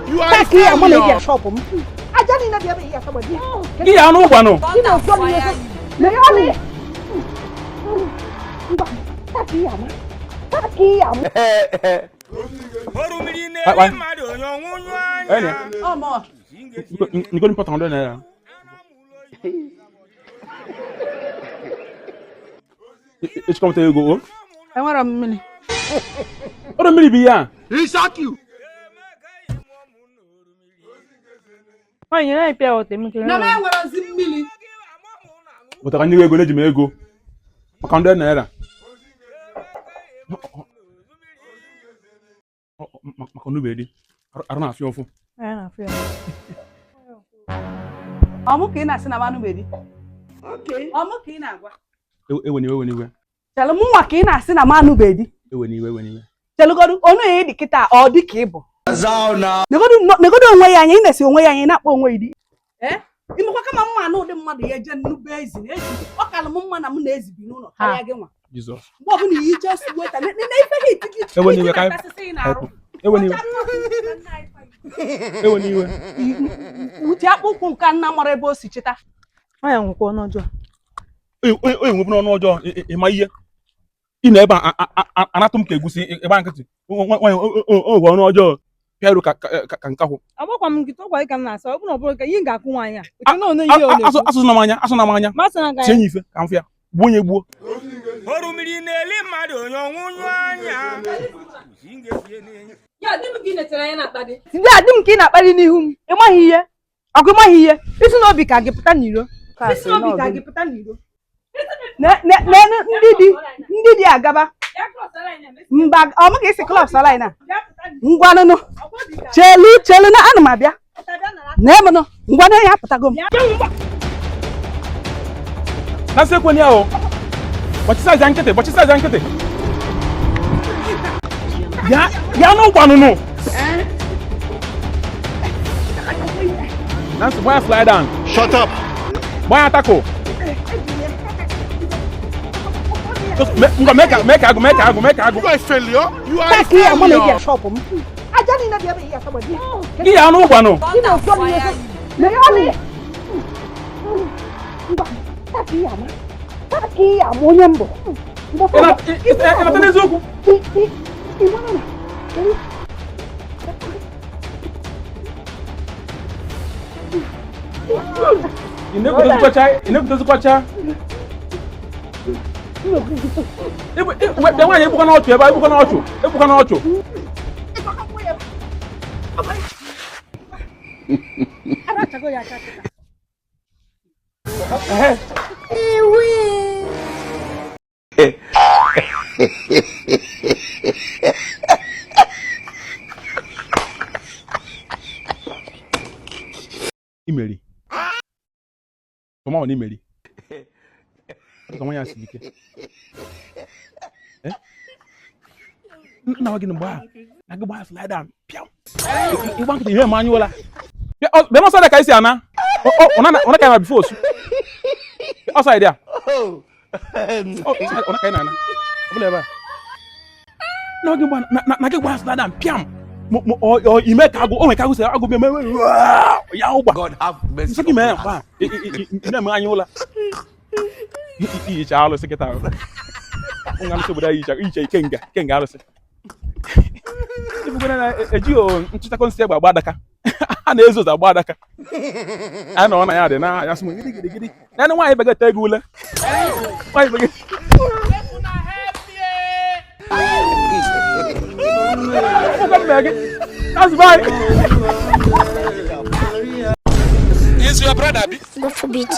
You are here. I'm gonna get shop. I don't know the here somebody. Yeah, I know one. You know what? Leone. You going to put on there? It's going to go. I want a minute. What a minute be ya? He shock you. Oh, you know, pay out them. No, man, what is it, Millie? But I knew you were going to go. I can't do that. I can't do it. I don't have your phone. I'm okay. Not saying I'm ready. Okay. I'm okay now. Anyway. Tell me what can I say? I'm ready. Anyway. Tell God, oh no, the kita or the cable. Zauna. Negodo way I ain't see way I ain't up one way. Eh? You know, come on, know the mother agent new basin. What kind of woman I'm lazy, you know, I again. Jesus. What when you just wait and then when you Utiapu can namorable sichita. I am going on. No, in my year. In a anatom kegusi, a bank. Oh, no, Joe. Piero can go. I walk on to talk like I'm so open up a yinga kuanya. I don't know you. Asonamanya, Master, Jennifer, come here. Bunyabu. Yeah, didn't begin at Diana, buddy. Yeah, didn't get up any whom. Am I here? I'll go my here. It's not because I get Pataniro. It's not because I get Pataniro. Ndidi agaba. Mbag, I'm going to close a line. Ngwano. Chelu na anumabia. Never know. Ngwano ya patagum. That's it when you what is that jankete? Ya no one no. That's why fly down. Shut up. Why attack? Just make You are a failure. You are a failure. I'm going to get shop. I don't know the other here somebody. Yeah, I know one. You know what? Leone. Taki ya monyambo. Ela tem jogo. Ine kutoza ebuka na ocho. Imeri. Comment on imeri? Comment on explique? Now again, boy. I go buy fly down. You want to hear manual? Yeah, they don't say that I say Anna. On a camera before. Outside there. Oh, on a camera. Whatever. Now again, boy. Na get buy fly down. Piam. Or you make cargo. Oh my cargo say I go be God have mercy. It's man. You know manual. Each hour secretary. I'm so that each kenga alose. If we're gonna a geo, nchita concept about Badaka. And there's a Badaka. I know I had na just giddy. Then why be get tegula? Why be get that's right. Is your brother? Go for beat.